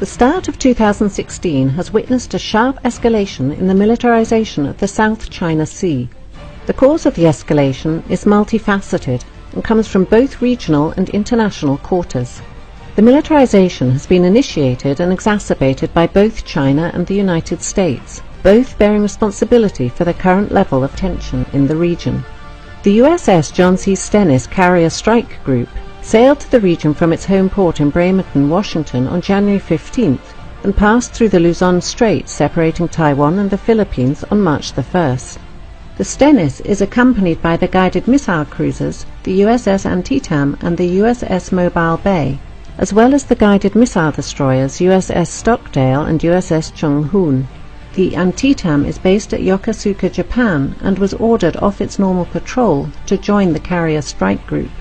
start of 2016 has witnessed a sharp escalation in the militarization of the South China Sea. The cause of the escalation is multifaceted and comes from both regional and international quarters. The militarization has been initiated and exacerbated by both China and the United States, both bearing responsibility for the current level of tension in the region. The USS John C. Stennis Carrier Strike Group sailed to the region from its home port in Bremerton, Washington on January 15th and passed through the Luzon Strait separating Taiwan and the Philippines on March the 1st. The Stennis is accompanied by the guided missile cruisers, the USS Antietam and the USS Mobile Bay, as well as the guided missile destroyers USS Stockdale and USS Chung Hoon. The Antietam is based at Yokosuka, Japan, and was ordered off its normal patrol to join the Carrier Strike Group.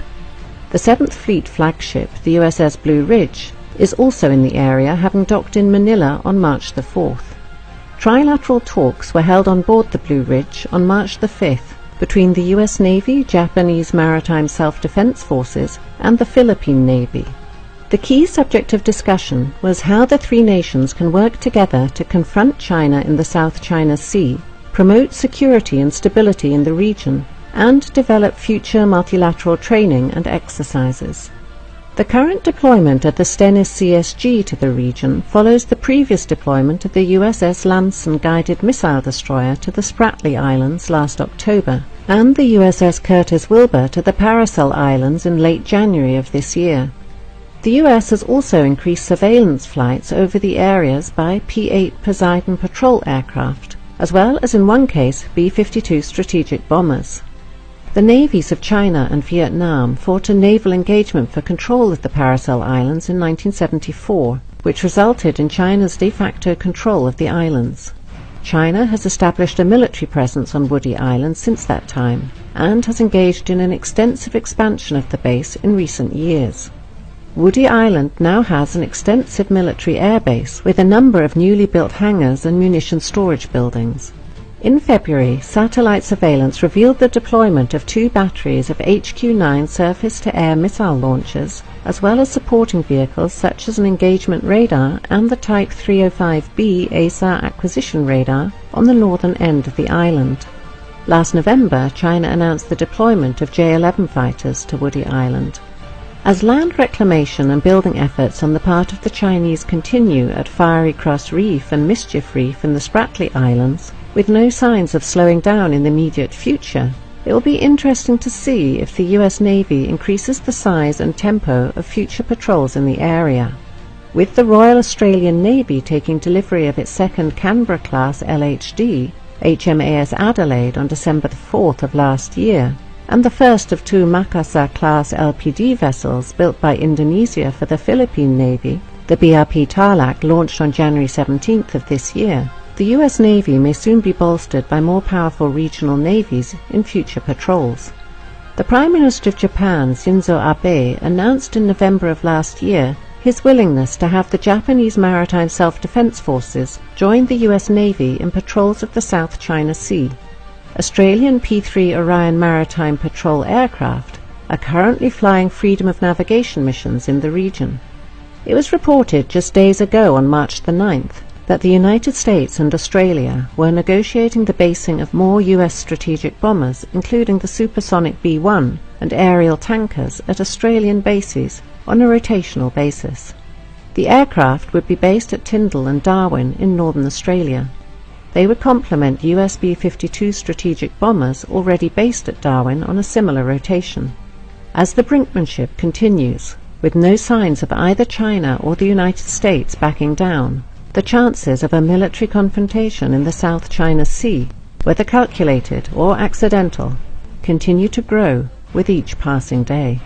The 7th Fleet flagship, the USS Blue Ridge, is also in the area, having docked in Manila on March the 4th. Trilateral talks were held on board the Blue Ridge on March the 5th between the US Navy, Japanese Maritime Self-Defense Forces, and the Philippine Navy. The key subject of discussion was how the three nations can work together to confront China in the South China Sea, promote security and stability in the region, and develop future multilateral training and exercises. The current deployment of the Stennis CSG to the region follows the previous deployment of the USS Lamson guided missile destroyer to the Spratly Islands last October, and the USS Curtis Wilbur to the Paracel Islands in late January of this year. The US has also increased surveillance flights over the areas by P-8 Poseidon patrol aircraft, as well as in one case B-52 strategic bombers. The navies of China and Vietnam fought a naval engagement for control of the Paracel Islands in 1974, which resulted in China's de facto control of the islands. China has established a military presence on Woody Island since that time, and has engaged in an extensive expansion of the base in recent years. Woody Island now has an extensive military airbase with a number of newly built hangars and munition storage buildings. In February, satellite surveillance revealed the deployment of 2 batteries of HQ-9 surface-to-air missile launchers, as well as supporting vehicles such as an engagement radar and the Type 305B ASAR acquisition radar on the northern end of the island. Last November, China announced the deployment of J-11 fighters to Woody Island. As land reclamation and building efforts on the part of the Chinese continue at Fiery Cross Reef and Mischief Reef in the Spratly Islands, with no signs of slowing down in the immediate future, it will be interesting to see if the US Navy increases the size and tempo of future patrols in the area. With the Royal Australian Navy taking delivery of its second Canberra-class LHD, HMAS Adelaide, on December the 4th of last year, and the first of 2 Makassar-class LPD vessels built by Indonesia for the Philippine Navy, the BRP Tarlac, launched on January 17th of this year, the US Navy may soon be bolstered by more powerful regional navies in future patrols. The Prime Minister of Japan, Shinzo Abe, announced in November of last year his willingness to have the Japanese Maritime Self-Defense Forces join the US Navy in patrols of the South China Sea. Australian P-3 Orion Maritime Patrol aircraft are currently flying freedom of navigation missions in the region. It was reported just days ago on March the 9th that the United States and Australia were negotiating the basing of more US strategic bombers, including the supersonic B-1 and aerial tankers, at Australian bases on a rotational basis. The aircraft would be based at Tyndall and Darwin in northern Australia. They would complement US B-52 strategic bombers already based at Darwin on a similar rotation. As the brinkmanship continues, with no signs of either China or the United States backing down, the chances of a military confrontation in the South China Sea, whether calculated or accidental, continue to grow with each passing day.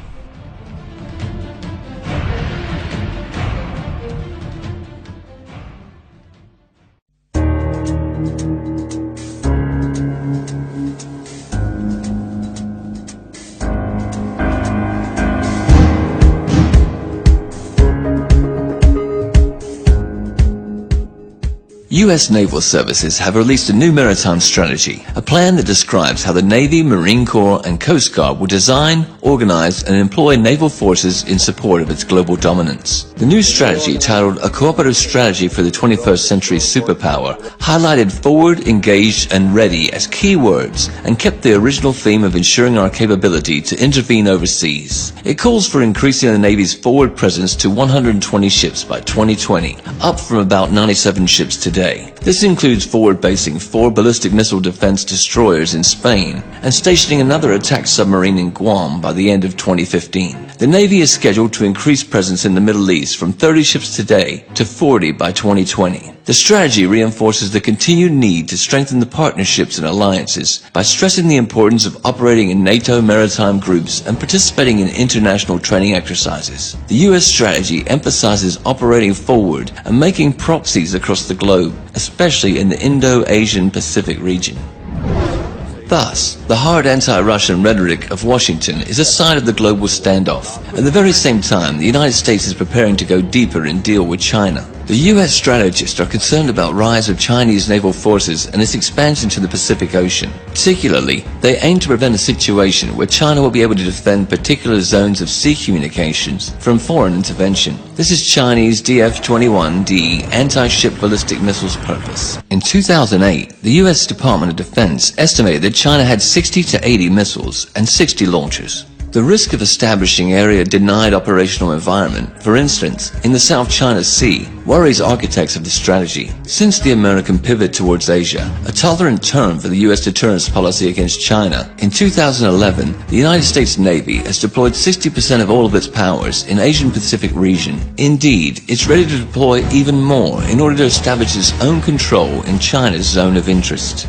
U.S. Naval Services have released a new maritime strategy, a plan that describes how the Navy, Marine Corps, and Coast Guard will design, organize, and employ naval forces in support of its global dominance. The new strategy, titled A Cooperative Strategy for the 21st Century Superpower, highlighted forward, engaged, and ready as key words and kept the original theme of ensuring our capability to intervene overseas. It calls for increasing the Navy's forward presence to 120 ships by 2020, up from about 97 ships today. This includes forward basing 4 ballistic missile defense destroyers in Spain and stationing another attack submarine in Guam by the end of 2015. The Navy is scheduled to increase presence in the Middle East from 30 ships today to 40 by 2020. The strategy reinforces the continued need to strengthen the partnerships and alliances by stressing the importance of operating in NATO maritime groups and participating in international training exercises. The U.S. strategy emphasizes operating forward and making proxies across the globe, especially in the Indo-Asian Pacific region. Thus, the hard anti-Russian rhetoric of Washington is a sign of the global standoff. At the very same time, the United States is preparing to go deeper and deal with China. The U.S. strategists are concerned about rise of Chinese naval forces and its expansion to the Pacific Ocean. Particularly, they aim to prevent a situation where China will be able to defend particular zones of sea communications from foreign intervention. This is Chinese DF-21D anti-ship ballistic missiles purpose. In 2008, the U.S. Department of Defense estimated that China had 60 to 80 missiles and 60 launchers. The risk of establishing area-denied operational environment, for instance, in the South China Sea, worries architects of the strategy. Since the American pivot towards Asia, a tolerant term for the U.S. deterrence policy against China, in 2011, the United States Navy has deployed 60% of all of its powers in Asian-Pacific region. Indeed, it's ready to deploy even more in order to establish its own control in China's zone of interest.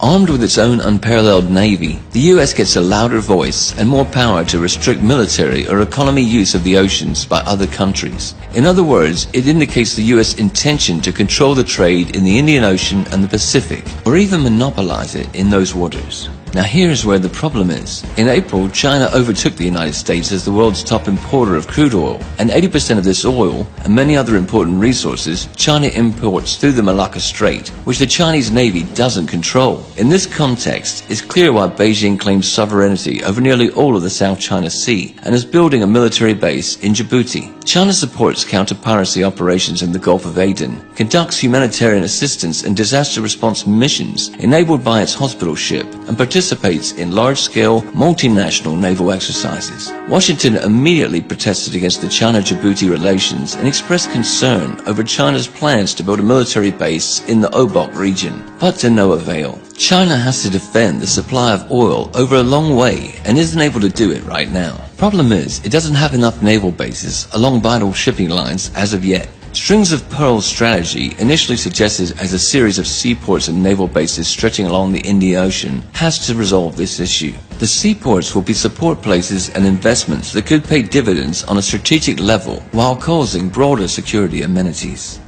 Armed with its own unparalleled navy, the U.S. gets a louder voice and more power to restrict military or economy use of the oceans by other countries. In other words, it indicates the U.S. intention to control the trade in the Indian Ocean and the Pacific, or even monopolize it in those waters. Now here's where the problem is. In April, China overtook the United States as the world's top importer of crude oil, and 80% of this oil, and many other important resources, China imports through the Malacca Strait, which the Chinese Navy doesn't control. In this context, it's clear why Beijing claims sovereignty over nearly all of the South China Sea, and is building a military base in Djibouti. China supports counter-piracy operations in the Gulf of Aden, conducts humanitarian assistance and disaster response missions enabled by its hospital ship, and participates in large-scale, multinational naval exercises. Washington immediately protested against the China-Djibouti relations and expressed concern over China's plans to build a military base in the Obok region, but to no avail. China has to defend the supply of oil over a long way and isn't able to do it right now. Problem is, it doesn't have enough naval bases along vital shipping lines as of yet. Strings of Pearls strategy, initially suggested as a series of seaports and naval bases stretching along the Indian Ocean, has to resolve this issue. The seaports will be support places and investments that could pay dividends on a strategic level while causing broader security amenities.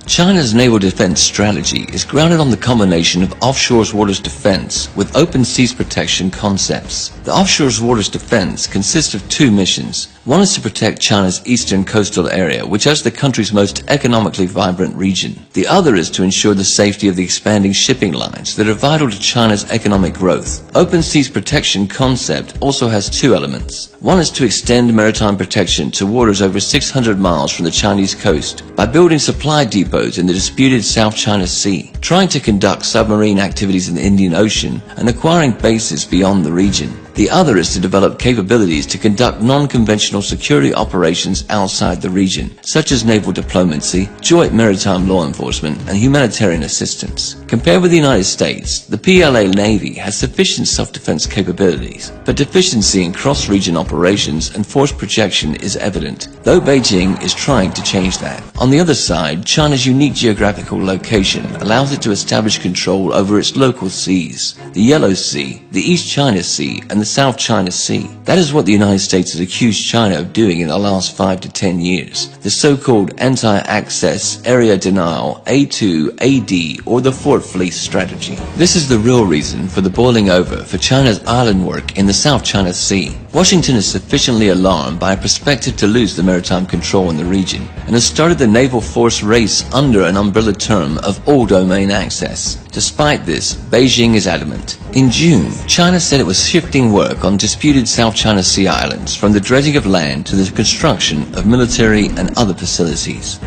China's naval defense strategy is grounded on the combination of offshore waters defense with open seas protection concepts. The offshore waters defense consists of 2 missions. One is to protect China's eastern coastal area, which is the country's most economically vibrant region. The other is to ensure the safety of the expanding shipping lines that are vital to China's economic growth. Open seas protection concept also has 2 elements. One is to extend maritime protection to waters over 600 miles from the Chinese coast by building supply depots in the disputed South China Sea, trying to conduct submarine activities in the Indian Ocean, and acquiring bases beyond the region. The other is to develop capabilities to conduct non-conventional security operations outside the region, such as naval diplomacy, joint maritime law enforcement, and humanitarian assistance. Compared with the United States, the PLA Navy has sufficient self-defense capabilities, but deficiency in cross-region operations and force projection is evident, though Beijing is trying to change that. On the other side, China's unique geographical location allows it to establish control over its local seas, the Yellow Sea, the East China Sea, and the South China Sea. That is what the United States has accused China of doing in the last 5 to 10 years. The so-called anti-access area denial A2, AD, or the 4 short fleece strategy. This is the real reason for the boiling over for China's island work in the South China Sea. Washington is sufficiently alarmed by a perspective to lose the maritime control in the region and has started the naval force race under an umbrella term of all domain access. Despite this, Beijing is adamant. In June, China said it was shifting work on disputed South China Sea islands from the dredging of land to the construction of military and other facilities.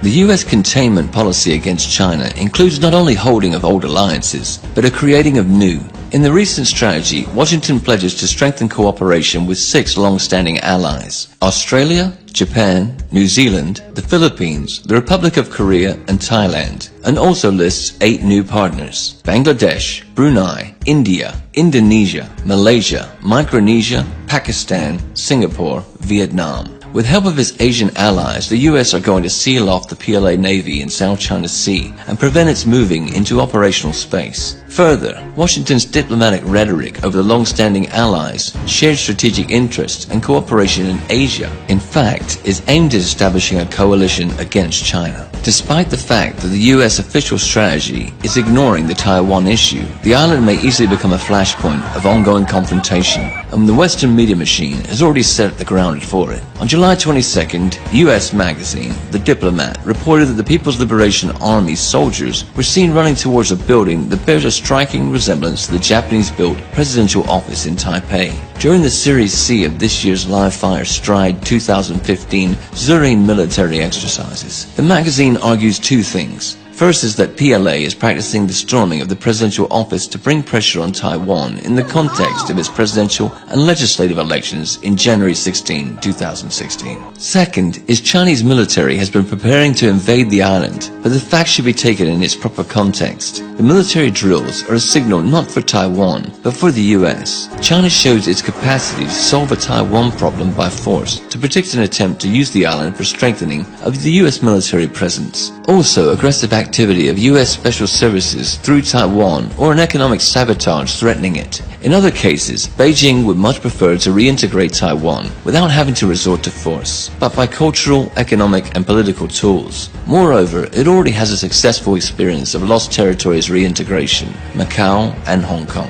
The U.S. containment policy against China includes not only holding of old alliances, but a creating of new. In the recent strategy, Washington pledges to strengthen cooperation with 6 long-standing allies: Australia, Japan, New Zealand, the Philippines, the Republic of Korea, and Thailand, and also lists 8 new partners: Bangladesh, Brunei, India, Indonesia, Malaysia, Micronesia, Pakistan, Singapore, Vietnam. With help of its Asian allies, the US are going to seal off the PLA Navy in South China Sea and prevent its moving into operational space. Further, Washington's diplomatic rhetoric over the long-standing allies, shared strategic interests, and cooperation in Asia, in fact, is aimed at establishing a coalition against China. Despite the fact that the US official strategy is ignoring the Taiwan issue, the island may easily become a flashpoint of ongoing confrontation, and the Western media machine has already set the ground for it. On July 22nd, US magazine, The Diplomat, reported that the People's Liberation Army's soldiers were seen running towards a building that bears a striking resemblance to the Japanese-built presidential office in Taipei. During the Series C of this year's live-fire Stride 2015 Zurine military exercises, the magazine argues 2 things. First is that PLA is practicing the storming of the presidential office to bring pressure on Taiwan in the context of its presidential and legislative elections in January 16, 2016. Second is Chinese military has been preparing to invade the island, but the fact should be taken in its proper context. The military drills are a signal not for Taiwan, but for the US. China shows its capacity to solve a Taiwan problem by force, to predict an attempt to use the island for strengthening of the US military presence. Also, aggressive activity of US Special Services through Taiwan or an economic sabotage threatening it. In other cases, Beijing would much prefer to reintegrate Taiwan without having to resort to force, but by cultural, economic, and political tools. Moreover, it already has a successful experience of lost territories reintegration, Macau and Hong Kong.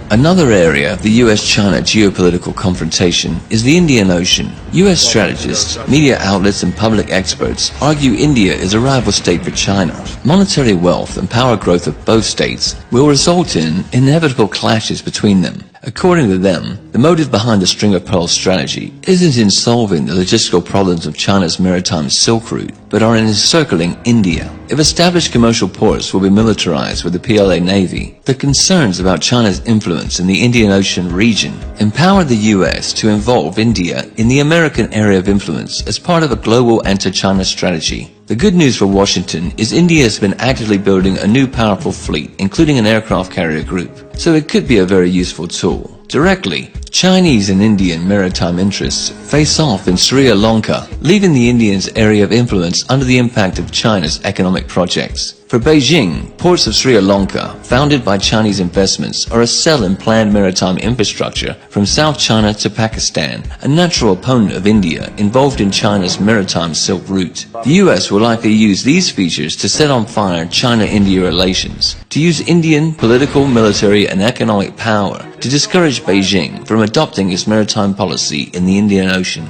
Another area of the US-China geopolitical confrontation is the Indian Ocean. US strategists, media outlets and public experts argue India is a rival state for China. Monetary wealth and power growth of both states will result in inevitable clashes between them. According to them, the motive behind the string of pearls strategy isn't in solving the logistical problems of China's maritime Silk Route, but are in encircling India. If established commercial ports will be militarized with the PLA Navy, the concerns about China's influence in the Indian Ocean region empower the US to involve India in the American area of influence as part of a global anti-China strategy. The good news for Washington is India has been actively building a new powerful fleet, including an aircraft carrier group, so it could be a very useful tool. Directly, Chinese and Indian maritime interests face off in Sri Lanka, leaving the Indians' area of influence under the impact of China's economic projects. For Beijing, ports of Sri Lanka, founded by Chinese investments, are a cell in planned maritime infrastructure from South China to Pakistan, a natural opponent of India involved in China's maritime Silk Route. The US will likely use these features to set on fire China-India relations, to use Indian political, military, and economic power to discourage Beijing from adopting its maritime policy in the Indian Ocean.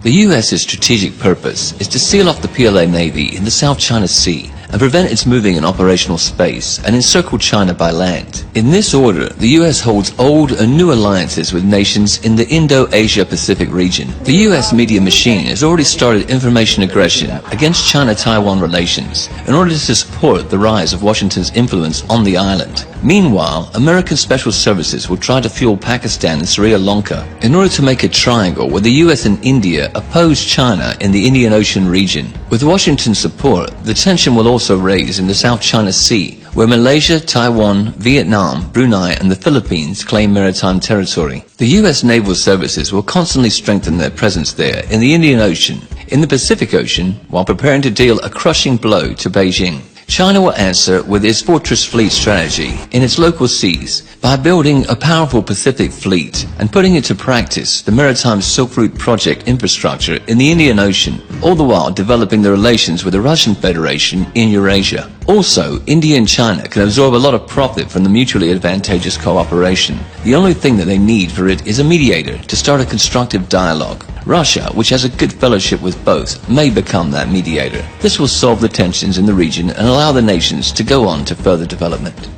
The US's strategic purpose is to seal off the PLA Navy in the South China Sea and prevent its moving in operational space and encircle China by land. In this order, the US holds old and new alliances with nations in the Indo-Asia-Pacific region. The US media machine has already started information aggression against China-Taiwan relations in order to support the rise of Washington's influence on the island. Meanwhile, American Special Services will try to fuel Pakistan and Sri Lanka in order to make a triangle where the US and India oppose China in the Indian Ocean region. With Washington's support, the tension will also raise in the South China Sea, where Malaysia, Taiwan, Vietnam, Brunei, and the Philippines claim maritime territory. The US Naval Services will constantly strengthen their presence there in the Indian Ocean, in the Pacific Ocean, while preparing to deal a crushing blow to Beijing. China will answer with its fortress fleet strategy in its local seas by building a powerful Pacific fleet and putting into practice the maritime Silk Route project infrastructure in the Indian Ocean, all the while developing the relations with the Russian Federation in Eurasia. Also, India and China can absorb a lot of profit from the mutually advantageous cooperation. The only thing that they need for it is a mediator to start a constructive dialogue. Russia, which has a good fellowship with both, may become that mediator. This will solve the tensions in the region and allow the nations to go on to further development.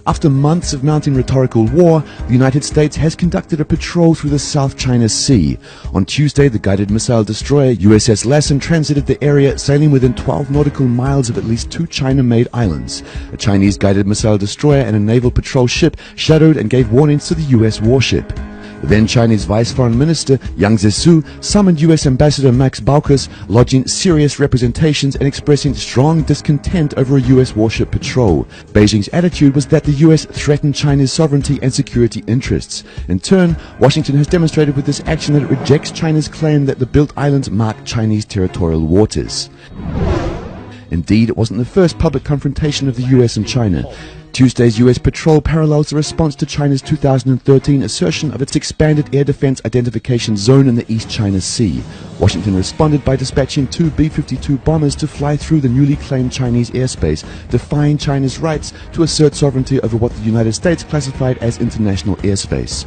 After months of mounting rhetorical war, the United States has conducted a patrol through the South China Sea. On Tuesday, the guided missile destroyer USS Lassen transited the area, sailing within 12 nautical miles of at least 2 China-made islands. A Chinese guided missile destroyer and a naval patrol ship shadowed and gave warnings to the US warship. The then Chinese Vice Foreign Minister Yang Zhesu summoned US Ambassador Max Baucus, lodging serious representations and expressing strong discontent over a US warship patrol. Beijing's attitude was that the US threatened China's sovereignty and security interests. In turn, Washington has demonstrated with this action that it rejects China's claim that the built islands mark Chinese territorial waters. Indeed, it wasn't the first public confrontation of the US and China. Tuesday's US patrol parallels the response to China's 2013 assertion of its expanded air defense identification zone in the East China Sea. Washington responded by dispatching 2 B-52 bombers to fly through the newly claimed Chinese airspace, defying China's rights to assert sovereignty over what the United States classified as international airspace.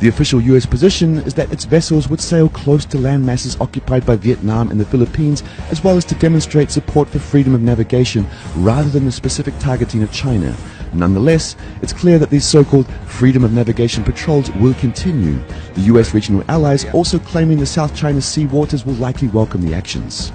The official US position is that its vessels would sail close to land masses occupied by Vietnam and the Philippines, as well as to demonstrate support for freedom of navigation rather than the specific targeting of China. Nonetheless, it's clear that these so-called freedom of navigation patrols will continue. The US regional allies also claiming the South China Sea waters will likely welcome the actions.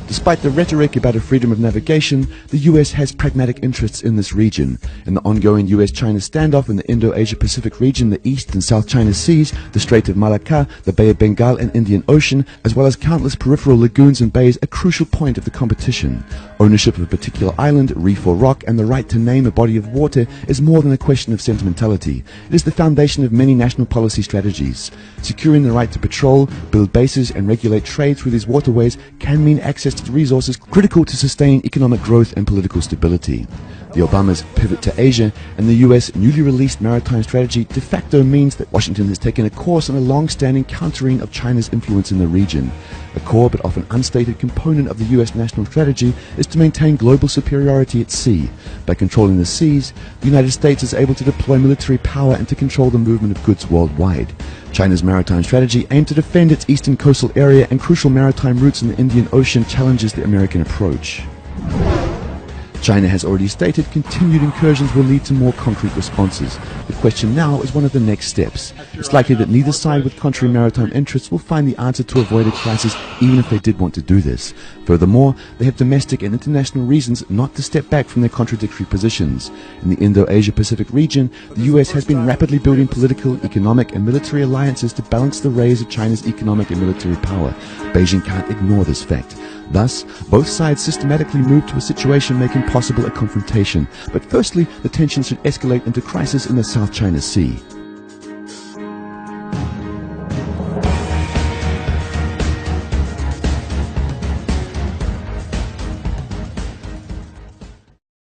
Despite the rhetoric about a freedom of navigation, the US has pragmatic interests in this region. In the ongoing US-China standoff in the Indo-Asia-Pacific region, the East and South China Seas, the Strait of Malacca, the Bay of Bengal and Indian Ocean, as well as countless peripheral lagoons and bays, a crucial point of the competition. Ownership of a particular island, reef or rock, and the right to name a body of water is more than a question of sentimentality. It is the foundation of many national policy strategies. Securing the right to patrol, build bases, and regulate trade through these waterways can mean access to resources critical to sustain economic growth and political stability. The Obamas' pivot to Asia and the US newly released maritime strategy de facto means that Washington has taken a course on a long-standing countering of China's influence in the region. A core but often unstated component of the US national strategy is to maintain global superiority at sea. By controlling the seas, the United States is able to deploy military power and to control the movement of goods worldwide. China's maritime strategy aimed to defend its eastern coastal area and crucial maritime routes in the Indian Ocean challenges the American approach. China has already stated continued incursions will lead to more concrete responses. The question now is one of the next steps. It's likely that neither side with contrary maritime interests will find the answer to avoid a crisis even if they did want to do this. Furthermore, they have domestic and international reasons not to step back from their contradictory positions. In the Indo-Asia-Pacific region, the US has been rapidly building political, economic and military alliances to balance the raise of China's economic and military power. Beijing can't ignore this fact. Thus, both sides systematically move to a situation making possible a confrontation. But firstly, the tensions should escalate into crisis in the South China Sea.